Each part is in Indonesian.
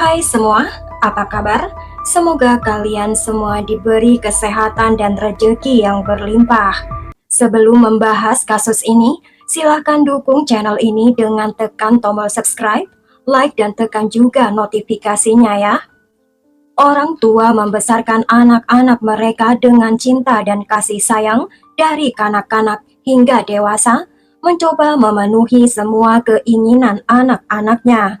Hai semua, apa kabar? Semoga kalian semua diberi kesehatan dan rezeki yang berlimpah. Sebelum membahas kasus ini, silakan dukung channel ini dengan tekan tombol subscribe, like, dan tekan juga notifikasinya ya. Orang tua membesarkan anak-anak mereka dengan cinta dan kasih sayang dari kanak-kanak hingga dewasa, mencoba memenuhi semua keinginan anak-anaknya.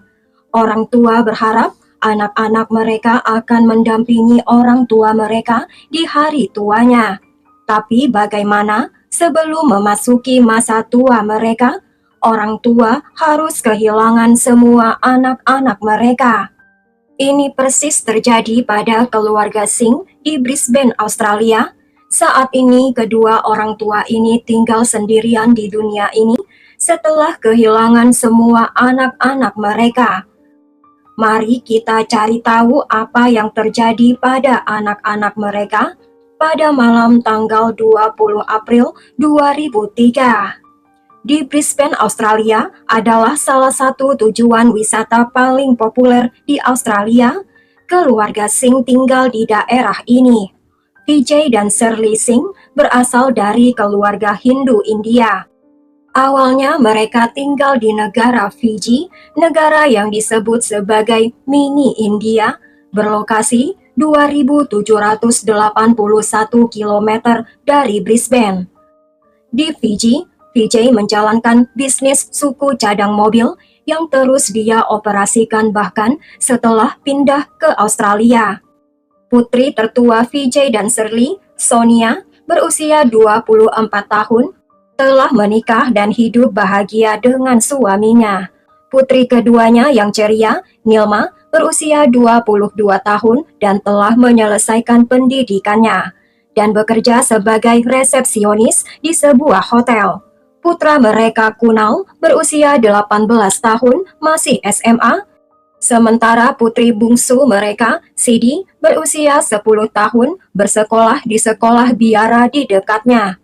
Orang tua berharap anak-anak mereka akan mendampingi orang tua mereka di hari tuanya. Tapi bagaimana sebelum memasuki masa tua mereka, orang tua harus kehilangan semua anak-anak mereka. Ini persis terjadi pada keluarga Singh di Brisbane, Australia. Saat ini kedua orang tua ini tinggal sendirian di dunia ini setelah kehilangan semua anak-anak mereka. Mari kita cari tahu apa yang terjadi pada anak-anak mereka pada malam tanggal 20 April 2003. Di Brisbane, Australia adalah salah satu tujuan wisata paling populer di Australia. Keluarga Singh tinggal di daerah ini. Vijay dan Shirley Singh berasal dari keluarga Hindu India. Awalnya mereka tinggal di negara Fiji, negara yang disebut sebagai Mini India, berlokasi 2.781 km dari Brisbane. Di Fiji, Vijay menjalankan bisnis suku cadang mobil yang terus dia operasikan bahkan setelah pindah ke Australia. Putri tertua Vijay dan Shirley, Sonia, berusia 24 tahun, telah menikah dan hidup bahagia dengan suaminya. Putri keduanya yang ceria, Nilma, berusia 22 tahun dan telah menyelesaikan pendidikannya dan bekerja sebagai resepsionis di sebuah hotel. Putra mereka Kunal berusia 18 tahun masih SMA, sementara putri bungsu mereka, Sidi, berusia 10 tahun bersekolah di sekolah biara di dekatnya.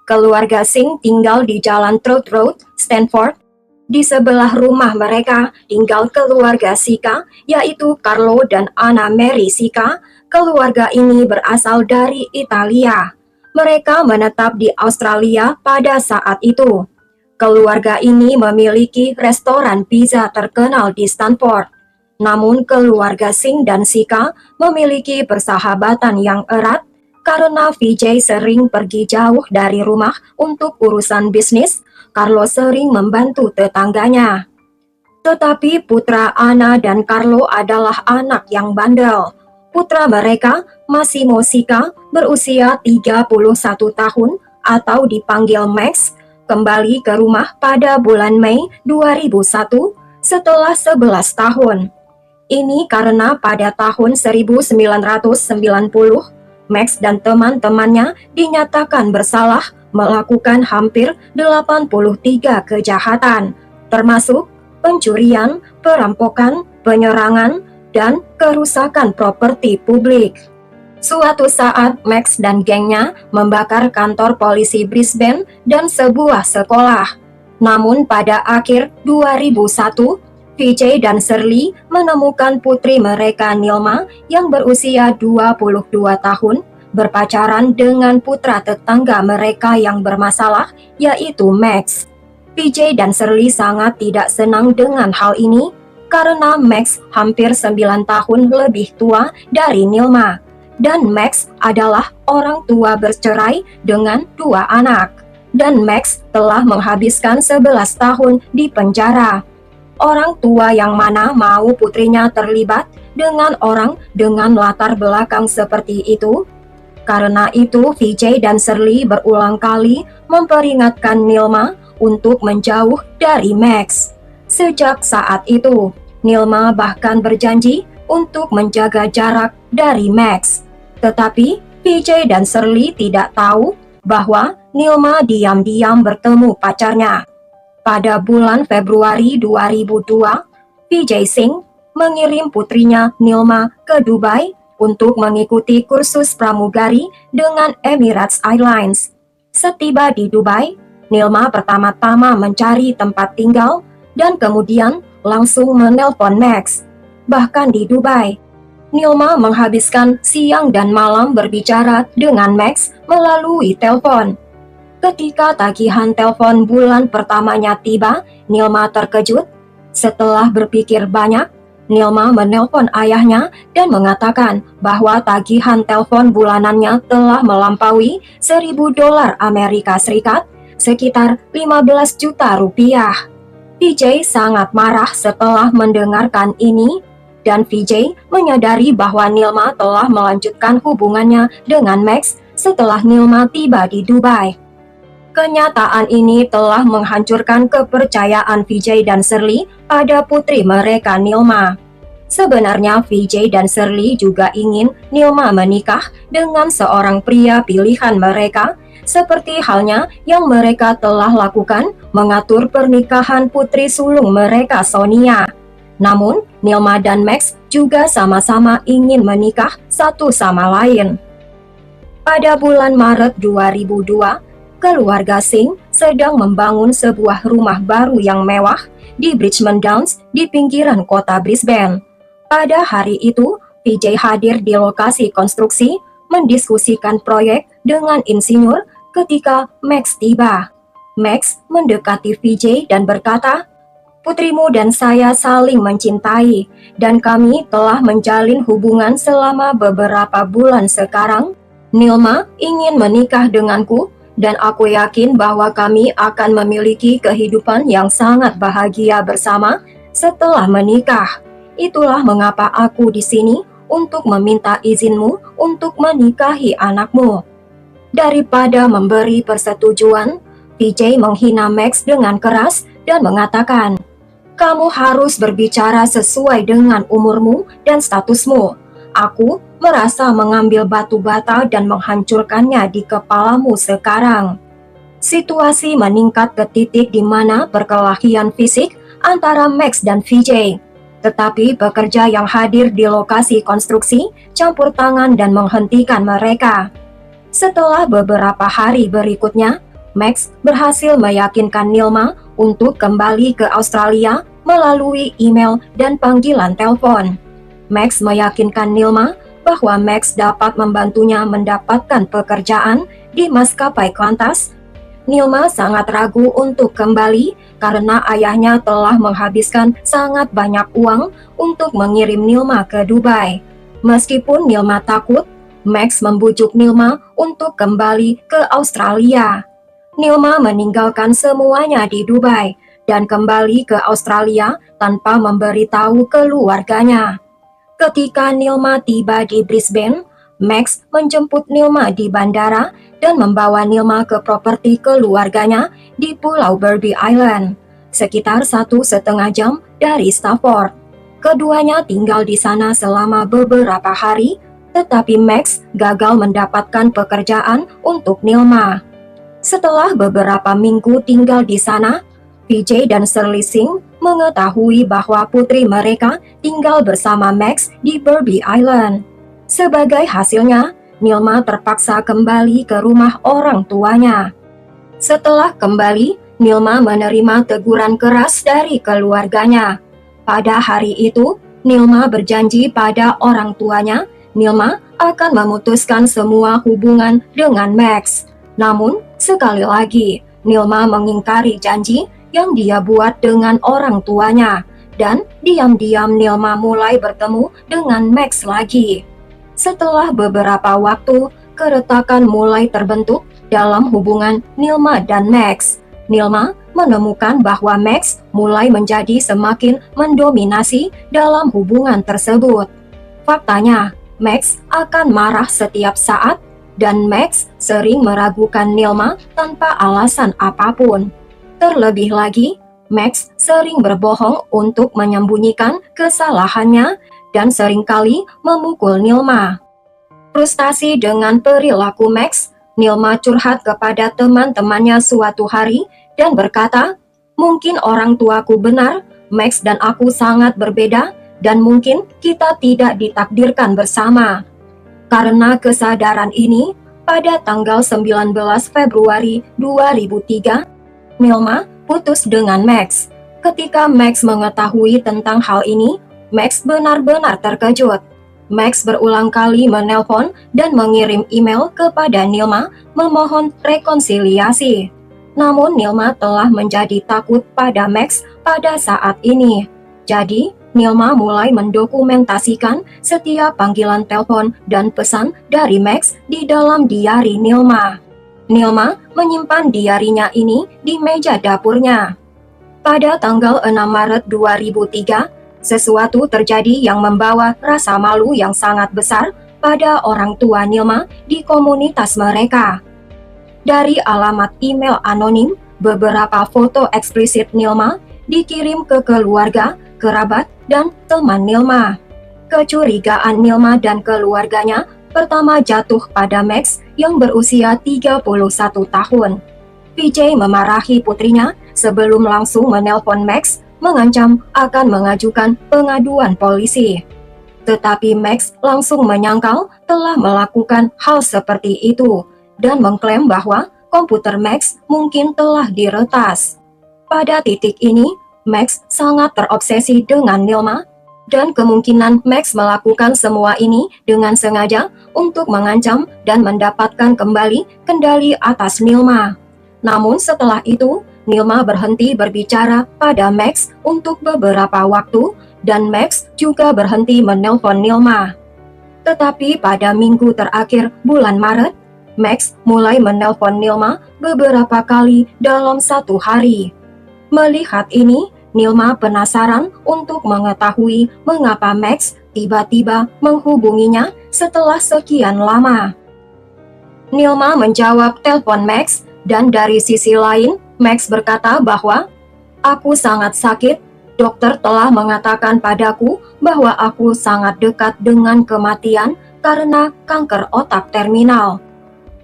Keluarga Singh tinggal di Jalan Trout Road, Stanford. Di sebelah rumah mereka tinggal keluarga Sika, yaitu Carlo dan Anna Mary Sika. Keluarga ini berasal dari Italia. Mereka menetap di Australia pada saat itu. Keluarga ini memiliki restoran pizza terkenal di Stanford. Namun keluarga Singh dan Sika memiliki persahabatan yang erat. Karena Vijay sering pergi jauh dari rumah untuk urusan bisnis, Carlo sering membantu tetangganya. Tetapi putra Anna dan Carlo adalah anak yang bandel. Putra mereka, Massimo Sika, berusia 31 tahun atau dipanggil Max, kembali ke rumah pada bulan Mei 2001 setelah 11 tahun. Ini karena pada tahun 1990, Max dan teman-temannya dinyatakan bersalah melakukan hampir 83 kejahatan, termasuk pencurian, perampokan, penyerangan, dan kerusakan properti publik. Suatu saat, Max dan gengnya membakar kantor polisi Brisbane dan sebuah sekolah. Namun pada akhir 2001, Vijay dan Shirley menemukan putri mereka Nilma yang berusia 22 tahun berpacaran dengan putra tetangga mereka yang bermasalah, yaitu Max. Vijay dan Shirley sangat tidak senang dengan hal ini karena Max hampir 9 tahun lebih tua dari Nilma dan Max adalah orang tua bercerai dengan 2 anak dan Max telah menghabiskan 11 tahun di penjara. Orang tua yang mana mau putrinya terlibat dengan orang dengan latar belakang seperti itu? Karena itu, Vijay dan Shirley berulang kali memperingatkan Nilma untuk menjauh dari Max. Sejak saat itu, Nilma bahkan berjanji untuk menjaga jarak dari Max. Tetapi, Vijay dan Shirley tidak tahu bahwa Nilma diam-diam bertemu pacarnya. Pada bulan Februari 2002, Vijay Singh mengirim putrinya Nilma ke Dubai untuk mengikuti kursus pramugari dengan Emirates Airlines. Setiba di Dubai, Nilma pertama-tama mencari tempat tinggal dan kemudian langsung menelpon Max. bahkan di Dubai. Nilma menghabiskan siang dan malam berbicara dengan Max melalui telepon. Ketika tagihan telepon bulan pertamanya tiba, Nilma terkejut. Setelah berpikir banyak, Nilma menelpon ayahnya dan mengatakan bahwa tagihan telepon bulanannya telah melampaui $1.000 Amerika Serikat, sekitar 15 juta rupiah. Vijay sangat marah setelah mendengarkan ini, dan Vijay menyadari bahwa Nilma telah melanjutkan hubungannya dengan Max setelah Nilma tiba di Dubai. Kenyataan ini telah menghancurkan kepercayaan Vijay dan Shirley pada putri mereka Nilma. Sebenarnya Vijay dan Shirley juga ingin Nilma menikah dengan seorang pria pilihan mereka, seperti halnya yang mereka telah lakukan mengatur pernikahan putri sulung mereka Sonia. Namun, Nilma dan Max juga sama-sama ingin menikah satu sama lain. Pada bulan Maret 2002, keluarga Singh sedang membangun sebuah rumah baru yang mewah di Bridgeman Downs di pinggiran kota Brisbane. Pada hari itu, Vijay hadir di lokasi konstruksi, mendiskusikan proyek dengan insinyur ketika Max tiba. Max mendekati Vijay dan berkata, "Putrimu dan saya saling mencintai, dan kami telah menjalin hubungan selama beberapa bulan sekarang. Nilma ingin menikah denganku, dan aku yakin bahwa kami akan memiliki kehidupan yang sangat bahagia bersama setelah menikah. Itulah mengapa aku di sini untuk meminta izinmu untuk menikahi anakmu." Daripada memberi persetujuan, Vijay menghina Max dengan keras dan mengatakan, "Kamu harus berbicara sesuai dengan umurmu dan statusmu. Aku merasa mengambil batu bata dan menghancurkannya di kepalamu sekarang." Situasi meningkat ke titik di mana perkelahian fisik antara Max dan Vijay. Tetapi pekerja yang hadir di lokasi konstruksi campur tangan dan menghentikan mereka. Setelah beberapa hari berikutnya, Max berhasil meyakinkan Nilma untuk kembali ke Australia melalui email dan panggilan telepon. Max meyakinkan Nilma bahwa Max dapat membantunya mendapatkan pekerjaan di maskapai Qantas. Nilma sangat ragu untuk kembali karena ayahnya telah menghabiskan sangat banyak uang untuk mengirim Nilma ke Dubai. Meskipun Nilma takut, Max membujuk Nilma untuk kembali ke Australia. Nilma meninggalkan semuanya di Dubai dan kembali ke Australia tanpa memberitahu keluarganya. Ketika Nilma tiba di Brisbane, Max menjemput Nilma di bandara dan membawa Nilma ke properti keluarganya di Pulau Berby Island, sekitar 1,5 jam dari Stafford. Keduanya tinggal di sana selama beberapa hari, tetapi Max gagal mendapatkan pekerjaan untuk Nilma. Setelah beberapa minggu tinggal di sana, Vijay dan Shirley Singh mengetahui bahwa putri mereka tinggal bersama Max di Berby Island. Sebagai hasilnya, Nilma terpaksa kembali ke rumah orang tuanya. Setelah kembali, Nilma menerima teguran keras dari keluarganya. Pada hari itu, Nilma berjanji pada orang tuanya, Nilma akan memutuskan semua hubungan dengan Max. Namun, sekali lagi, Nilma mengingkari janji yang dia buat dengan orang tuanya, dan diam-diam Nilma mulai bertemu dengan Max lagi. Setelah beberapa waktu, keretakan mulai terbentuk dalam hubungan Nilma dan Max. Nilma menemukan bahwa Max mulai menjadi semakin mendominasi dalam hubungan tersebut. Faktanya, Max akan marah setiap saat, dan Max sering meragukan Nilma tanpa alasan apapun. Terlebih lagi, Max sering berbohong untuk menyembunyikan kesalahannya dan seringkali memukul Nilma. Frustasi dengan perilaku Max, Nilma curhat kepada teman-temannya suatu hari dan berkata, "Mungkin orang tuaku benar, Max dan aku sangat berbeda, dan mungkin kita tidak ditakdirkan bersama." Karena kesadaran ini, pada tanggal 19 Februari 2003, Nilma putus dengan Max. Ketika Max mengetahui tentang hal ini, Max benar-benar terkejut. Max berulang kali menelpon dan mengirim email kepada Nilma memohon rekonsiliasi. Namun Nilma telah menjadi takut pada Max pada saat ini. Jadi, Nilma mulai mendokumentasikan setiap panggilan telepon dan pesan dari Max di dalam diari Nilma. Nilma menyimpan diarinya ini di meja dapurnya. Pada tanggal 6 Maret 2003, sesuatu terjadi yang membawa rasa malu yang sangat besar pada orang tua Nilma di komunitas mereka. Dari alamat email anonim, beberapa foto eksplisit Nilma dikirim ke keluarga, kerabat, dan teman Nilma. Kecurigaan Nilma dan keluarganya pertama jatuh pada Max yang berusia 31 tahun. PJ memarahi putrinya sebelum langsung menelpon Max, mengancam akan mengajukan pengaduan polisi. Tetapi Max langsung menyangkal telah melakukan hal seperti itu dan mengklaim bahwa komputer Max mungkin telah diretas. Pada titik ini, Max sangat terobsesi dengan Nilma dan kemungkinan Max melakukan semua ini dengan sengaja untuk mengancam dan mendapatkan kembali kendali atas Nilma. Namun setelah itu, Nilma berhenti berbicara pada Max untuk beberapa waktu dan Max juga berhenti menelpon Nilma. Tetapi pada minggu terakhir bulan Maret, Max mulai menelpon Nilma beberapa kali dalam satu hari. Melihat ini, Nilma penasaran untuk mengetahui mengapa Max tiba-tiba menghubunginya setelah sekian lama. Nilma menjawab telepon Max dan dari sisi lain, Max berkata bahwa, "Aku sangat sakit, dokter telah mengatakan padaku bahwa aku sangat dekat dengan kematian karena kanker otak terminal."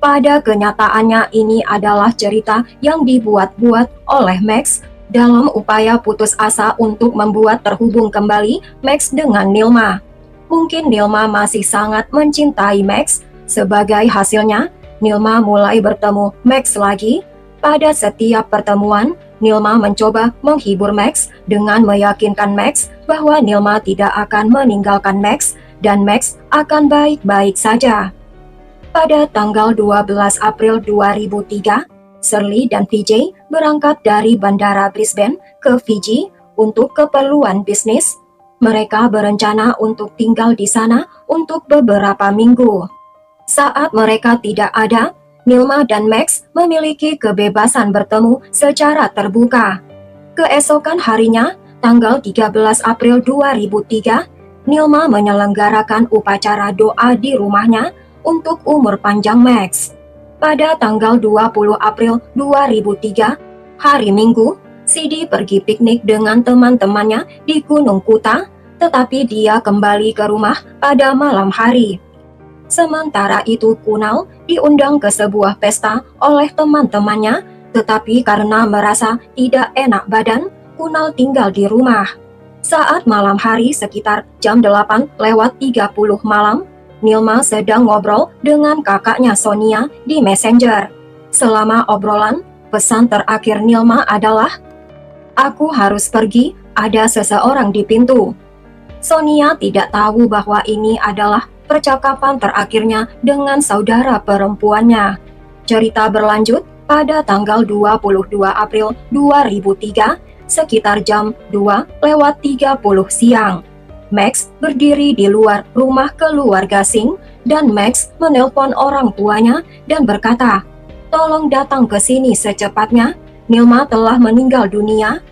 Pada kenyataannya ini adalah cerita yang dibuat-buat oleh Max dalam upaya putus asa untuk membuat terhubung kembali Max dengan Nilma. Mungkin Nilma masih sangat mencintai Max. Sebagai hasilnya, Nilma mulai bertemu Max lagi. Pada setiap pertemuan, Nilma mencoba menghibur Max dengan meyakinkan Max bahwa Nilma tidak akan meninggalkan Max dan Max akan baik-baik saja. Pada tanggal 12 April 2003, Shirley dan VJ berangkat dari Bandara Brisbane ke Fiji untuk keperluan bisnis. Mereka berencana untuk tinggal di sana untuk beberapa minggu. Saat mereka tidak ada, Nilma dan Max memiliki kebebasan bertemu secara terbuka. Keesokan harinya, tanggal 13 April 2003, Nilma menyelenggarakan upacara doa di rumahnya untuk umur panjang Max. Pada tanggal 20 April 2003, hari Minggu, Sidi pergi piknik dengan teman-temannya di Gunung Kuta, tetapi dia kembali ke rumah pada malam hari. Sementara itu Kunal diundang ke sebuah pesta oleh teman-temannya, tetapi karena merasa tidak enak badan, Kunal tinggal di rumah. Saat malam hari sekitar jam 8:30 malam, Nilma sedang ngobrol dengan kakaknya Sonia di Messenger. Selama obrolan, pesan terakhir Nilma adalah, "Aku harus pergi, ada seseorang di pintu." Sonia tidak tahu bahwa ini adalah percakapan terakhirnya dengan saudara perempuannya. Cerita berlanjut pada tanggal 22 April 2003, sekitar jam 2:30 siang. Max berdiri di luar rumah keluarga Singh dan Max menelpon orang tuanya dan berkata, "Tolong datang ke sini secepatnya, Nilma telah meninggal dunia."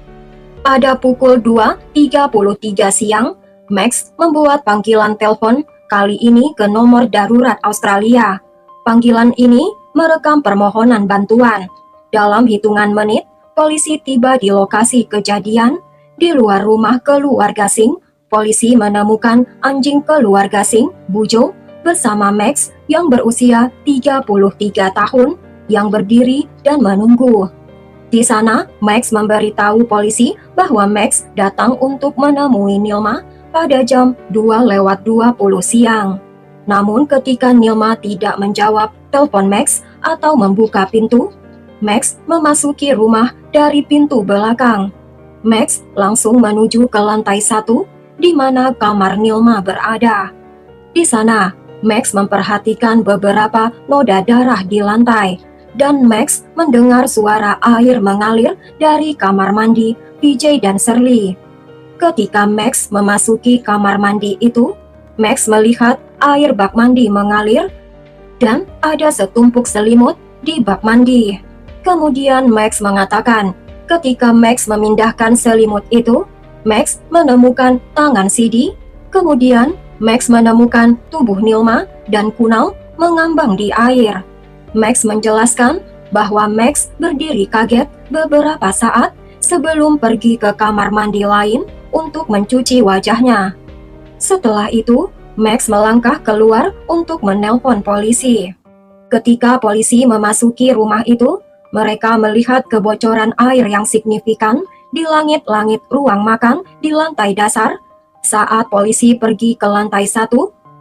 Pada pukul 2:33 siang, Max membuat panggilan telepon, kali ini ke nomor darurat Australia. Panggilan ini merekam permohonan bantuan. Dalam hitungan menit, polisi tiba di lokasi kejadian. Di luar rumah keluarga Singh, polisi menemukan anjing keluarga Singh, Bujo, bersama Max yang berusia 33 tahun, yang berdiri dan menunggu. Di sana, Max memberitahu polisi bahwa Max datang untuk menemui Nilma pada jam 2:20 siang. Namun ketika Nilma tidak menjawab telepon Max atau membuka pintu, Max memasuki rumah dari pintu belakang. Max langsung menuju ke lantai 1 di mana kamar Nilma berada. Di sana, Max memperhatikan beberapa noda darah di lantai, dan Max mendengar suara air mengalir dari kamar mandi PJ dan Shirley. Ketika Max memasuki kamar mandi itu, Max melihat air bak mandi mengalir dan ada setumpuk selimut di bak mandi. Kemudian Max mengatakan, ketika Max memindahkan selimut itu, Max menemukan tangan Sidi. Kemudian Max menemukan tubuh Nilma dan Kunal mengambang di air. Max menjelaskan bahwa Max berdiri kaget beberapa saat sebelum pergi ke kamar mandi lain untuk mencuci wajahnya. Setelah itu, Max melangkah keluar untuk menelpon polisi. Ketika polisi memasuki rumah itu, mereka melihat kebocoran air yang signifikan di langit-langit ruang makan di lantai dasar. Saat polisi pergi ke lantai 1,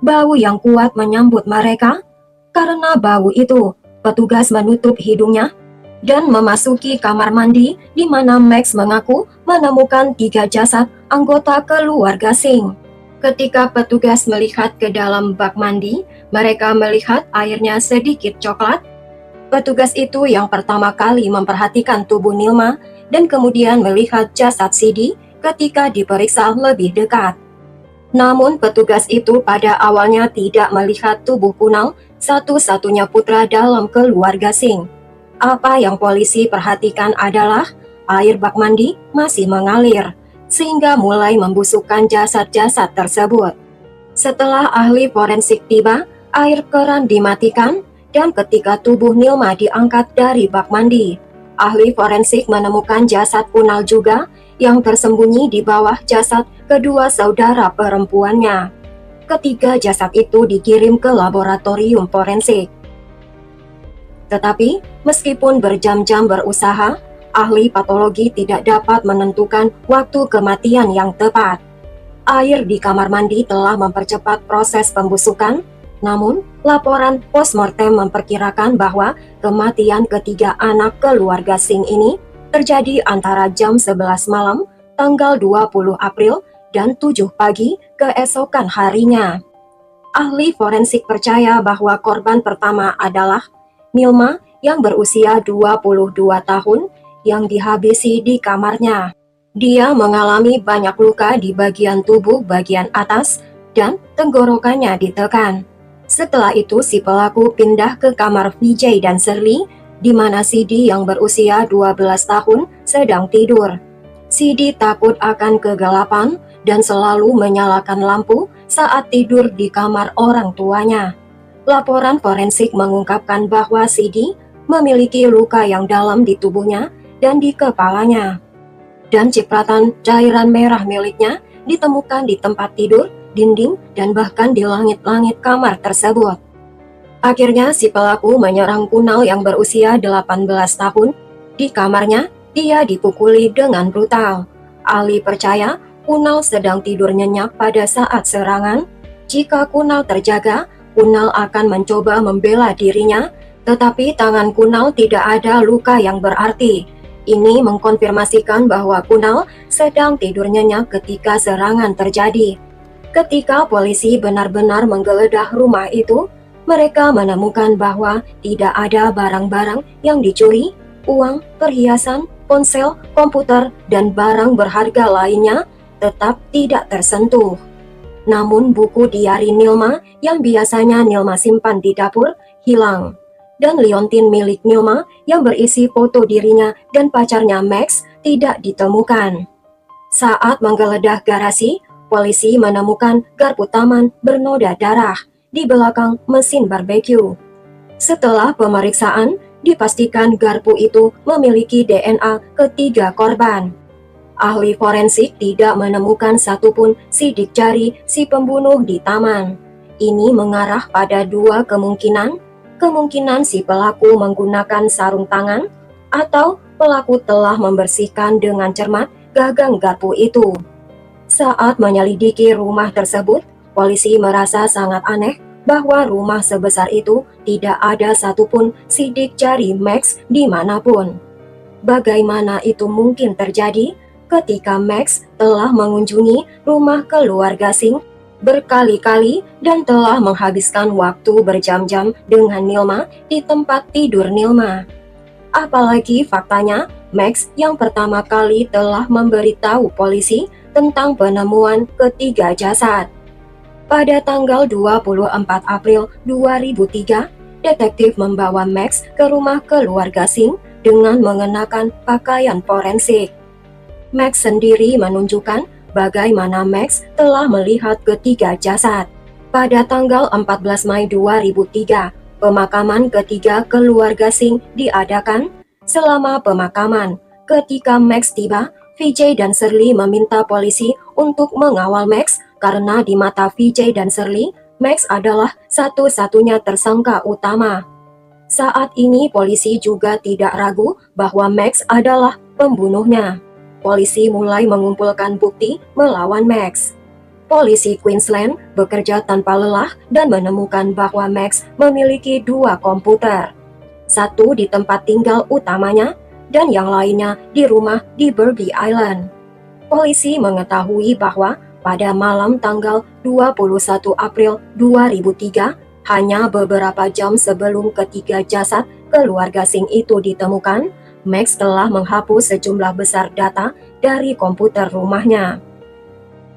bau yang kuat menyambut mereka. Karena bau itu, petugas menutup hidungnya dan memasuki kamar mandi di mana Max mengaku menemukan 3 jasad anggota keluarga Singh. Ketika petugas melihat ke dalam bak mandi, mereka melihat airnya sedikit coklat. Petugas itu yang pertama kali memperhatikan tubuh Nilma dan kemudian melihat jasad Sidi ketika diperiksa lebih dekat. Namun petugas itu pada awalnya tidak melihat tubuh Kunal, satu-satunya putra dalam keluarga Singh. Apa yang polisi perhatikan adalah air bak mandi masih mengalir, sehingga mulai membusukkan jasad-jasad tersebut. Setelah ahli forensik tiba, air keran dimatikan, dan ketika tubuh Nilma diangkat dari bak mandi, ahli forensik menemukan jasad Kunal juga yang tersembunyi di bawah jasad kedua saudara perempuannya. Ketiga jasad itu dikirim ke laboratorium forensik. Tetapi, meskipun berjam-jam berusaha, ahli patologi tidak dapat menentukan waktu kematian yang tepat. Air di kamar mandi telah mempercepat proses pembusukan, namun laporan postmortem memperkirakan bahwa kematian ketiga anak keluarga Singh ini terjadi antara jam 11 malam, tanggal 20 April, dan 7 pagi keesokan harinya. Ahli forensik percaya bahwa korban pertama adalah Nilma yang berusia 22 tahun, yang dihabisi di kamarnya. Dia mengalami banyak luka di bagian tubuh bagian atas dan tenggorokannya ditekan. Setelah itu si pelaku pindah ke kamar Vijay dan Shirley, di mana Sidi yang berusia 12 tahun sedang tidur. Sidi takut akan kegelapan dan selalu menyalakan lampu saat tidur di kamar orang tuanya. Laporan forensik mengungkapkan bahwa Sidi memiliki luka yang dalam di tubuhnya dan di kepalanya. Dan cipratan cairan merah miliknya ditemukan di tempat tidur, dinding, dan bahkan di langit-langit kamar tersebut. Akhirnya si pelaku menyerang Kunal yang berusia 18 tahun. Di kamarnya, dia dipukuli dengan brutal. Ahli percaya Kunal sedang tidur nyenyak pada saat serangan. Jika Kunal terjaga, Kunal akan mencoba membela dirinya, tetapi tangan Kunal tidak ada luka yang berarti. Ini mengkonfirmasikan bahwa Kunal sedang tidur nyenyak ketika serangan terjadi. Ketika polisi benar-benar menggeledah rumah itu, mereka menemukan bahwa tidak ada barang-barang yang dicuri, uang, perhiasan, ponsel, komputer, dan barang berharga lainnya tetap tidak tersentuh. Namun buku diari Nilma yang biasanya Nilma simpan di dapur hilang. Dan liontin milik Nilma yang berisi foto dirinya dan pacarnya Max tidak ditemukan. Saat menggeledah garasi, polisi menemukan garpu taman bernoda darah di belakang mesin barbeque. Setelah pemeriksaan, dipastikan garpu itu memiliki DNA ketiga korban. Ahli forensik tidak menemukan satupun sidik jari si pembunuh di taman. Ini mengarah pada dua kemungkinan. Kemungkinan si pelaku menggunakan sarung tangan, atau pelaku telah membersihkan dengan cermat gagang garpu itu. Saat menyelidiki rumah tersebut, polisi merasa sangat aneh bahwa rumah sebesar itu tidak ada satupun sidik jari Max dimanapun. Bagaimana itu mungkin terjadi? ketika Max telah mengunjungi rumah keluarga Singh berkali-kali dan telah menghabiskan waktu berjam-jam dengan Nilma di tempat tidur Nilma. Apalagi faktanya, Max yang pertama kali telah memberitahu polisi tentang penemuan ketiga jasad. Pada tanggal 24 April 2003, detektif membawa Max ke rumah keluarga Singh dengan mengenakan pakaian forensik. Max sendiri menunjukkan bagaimana Max telah melihat ketiga jasad. Pada tanggal 14 Mei 2003, pemakaman ketiga keluarga Singh diadakan. Selama pemakaman, ketika Max tiba, Vijay dan Shirley meminta polisi untuk mengawal Max karena di mata Vijay dan Shirley, Max adalah satu-satunya tersangka utama. Saat ini polisi juga tidak ragu bahwa Max adalah pembunuhnya. Polisi mulai mengumpulkan bukti melawan Max. Polisi Queensland bekerja tanpa lelah dan menemukan bahwa Max memiliki 2 komputer. Satu di tempat tinggal utamanya dan yang lainnya di rumah di Burby Island. Polisi mengetahui bahwa pada malam tanggal 21 April 2003, hanya beberapa jam sebelum ketiga jasad keluarga Singh itu ditemukan, Max telah menghapus sejumlah besar data dari komputer rumahnya.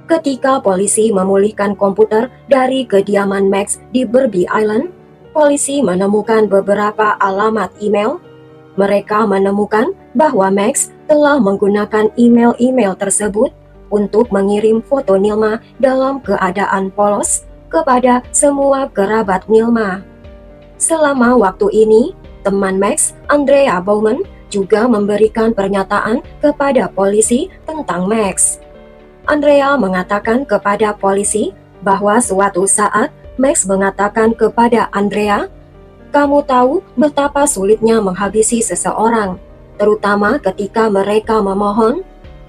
Ketika polisi memulihkan komputer dari kediaman Max di Burby Island, polisi menemukan beberapa alamat email. Mereka menemukan bahwa Max telah menggunakan email-email tersebut untuk mengirim foto Nilma dalam keadaan polos kepada semua kerabat Nilma. Selama waktu ini, teman Max, Andrea Bowman, juga memberikan pernyataan kepada polisi tentang Max. Andrea mengatakan kepada polisi bahwa suatu saat Max mengatakan kepada Andrea, "Kamu tahu betapa sulitnya menghabisi seseorang, terutama ketika mereka memohon,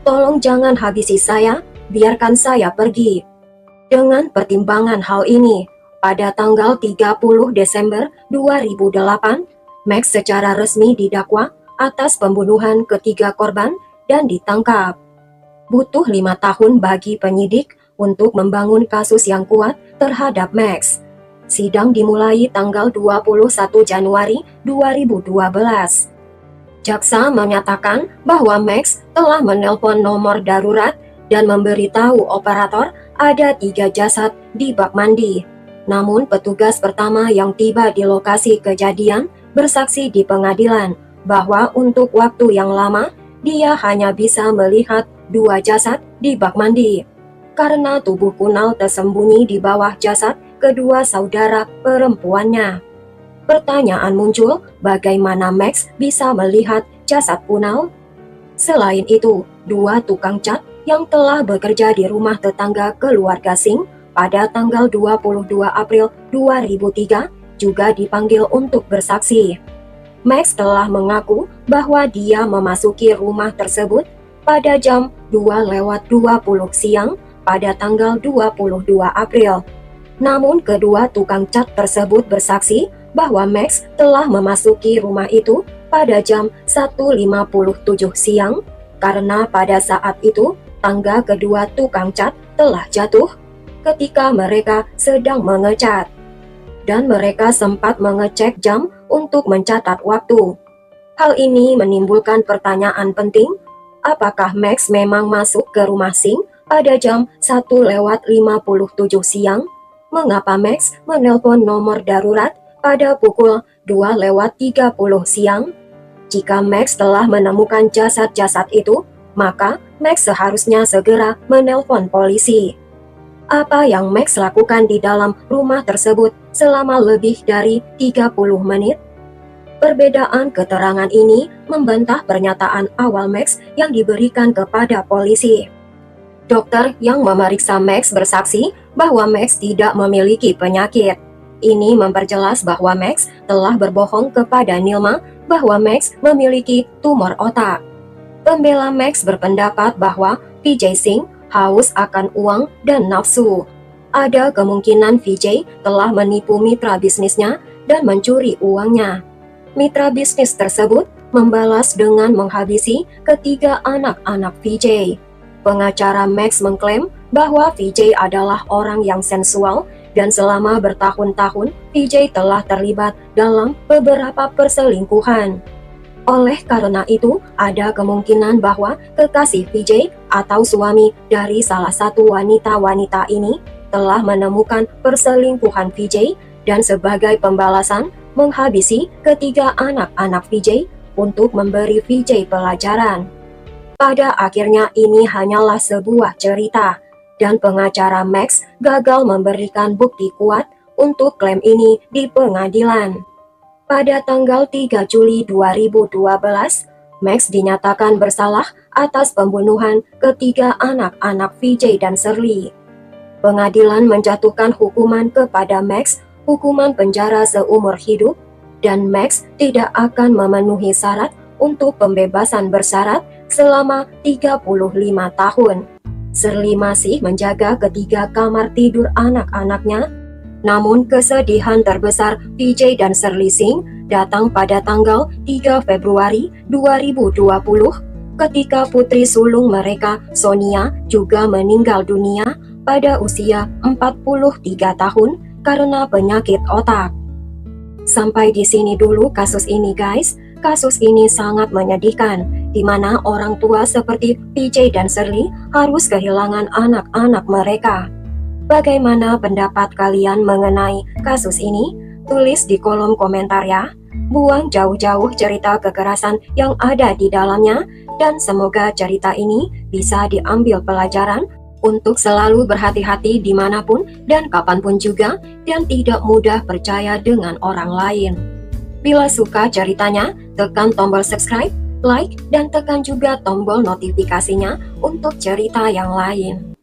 'Tolong jangan habisi saya, biarkan saya pergi.'" Dengan pertimbangan hal ini, pada tanggal 30 Desember 2008, Max secara resmi didakwa atas pembunuhan ketiga korban dan ditangkap. Butuh 5 tahun bagi penyidik untuk membangun kasus yang kuat terhadap Max. Sidang dimulai tanggal 21 Januari 2012. Jaksa menyatakan bahwa Max telah menelpon nomor darurat dan memberitahu operator ada 3 jasad di bak mandi. Namun petugas pertama yang tiba di lokasi kejadian bersaksi di pengadilan bahwa untuk waktu yang lama dia hanya bisa melihat 2 jasad di bak mandi karena tubuh Kunal tersembunyi di bawah jasad kedua saudara perempuannya. Pertanyaan muncul, bagaimana Max bisa melihat jasad Kunal? Selain itu, 2 tukang cat yang telah bekerja di rumah tetangga keluarga Singh pada tanggal 22 April 2003 juga dipanggil untuk bersaksi. Max telah mengaku bahwa dia memasuki rumah tersebut pada jam 2:20 siang pada tanggal 22 April. Namun kedua tukang cat tersebut bersaksi bahwa Max telah memasuki rumah itu pada jam 1:57 siang karena pada saat itu tangga kedua tukang cat telah jatuh ketika mereka sedang mengecat. Dan mereka sempat mengecek jam untuk mencatat waktu. Hal ini menimbulkan pertanyaan penting, apakah Max memang masuk ke rumah Singh pada jam 1:57 siang? Mengapa Max menelpon nomor darurat pada pukul 2:30 siang? Jika Max telah menemukan jasad-jasad itu, maka Max seharusnya segera menelpon polisi. Apa yang Max lakukan di dalam rumah tersebut selama lebih dari 30 menit? Perbedaan keterangan ini membantah pernyataan awal Max yang diberikan kepada polisi. Dokter yang memeriksa Max bersaksi bahwa Max tidak memiliki penyakit. Ini memperjelas bahwa Max telah berbohong kepada Nilma bahwa Max memiliki tumor otak. Pembela Max berpendapat bahwa Vijay Singh haus akan uang dan nafsu. Ada kemungkinan Vijay telah menipu mitra bisnisnya dan mencuri uangnya. Mitra bisnis tersebut membalas dengan menghabisi ketiga anak-anak VJ. Pengacara Max mengklaim bahwa VJ adalah orang yang sensual dan selama bertahun-tahun VJ telah terlibat dalam beberapa perselingkuhan. Oleh karena itu, ada kemungkinan bahwa kekasih VJ atau suami dari salah satu wanita-wanita ini telah menemukan perselingkuhan VJ dan sebagai pembalasan menghabisi ketiga anak-anak VJ untuk memberi VJ pelajaran. Pada akhirnya ini hanyalah sebuah cerita, dan pengacara Max gagal memberikan bukti kuat untuk klaim ini di pengadilan. Pada tanggal 3 Juli 2012, Max dinyatakan bersalah atas pembunuhan ketiga anak-anak VJ dan Shirley. Pengadilan menjatuhkan hukuman kepada Max hukuman penjara seumur hidup, dan Max tidak akan memenuhi syarat untuk pembebasan bersyarat selama 35 tahun. Shirley masih menjaga ketiga kamar tidur anak-anaknya, namun kesedihan terbesar VJ dan Shirley Singh datang pada tanggal 3 Februari 2020 ketika putri sulung mereka, Sonia, juga meninggal dunia pada usia 43 tahun karena penyakit otak. Sampai di sini dulu kasus ini guys. Kasus ini sangat menyedihkan, di mana orang tua seperti VJ dan Shirley harus kehilangan anak-anak mereka. Bagaimana pendapat kalian mengenai kasus ini? Tulis di kolom komentar ya. Buang jauh-jauh cerita kekerasan yang ada di dalamnya, dan semoga cerita ini bisa diambil pelajaran untuk selalu berhati-hati dimanapun dan kapanpun juga, dan tidak mudah percaya dengan orang lain. Bila suka ceritanya, tekan tombol subscribe, like, dan tekan juga tombol notifikasinya untuk cerita yang lain.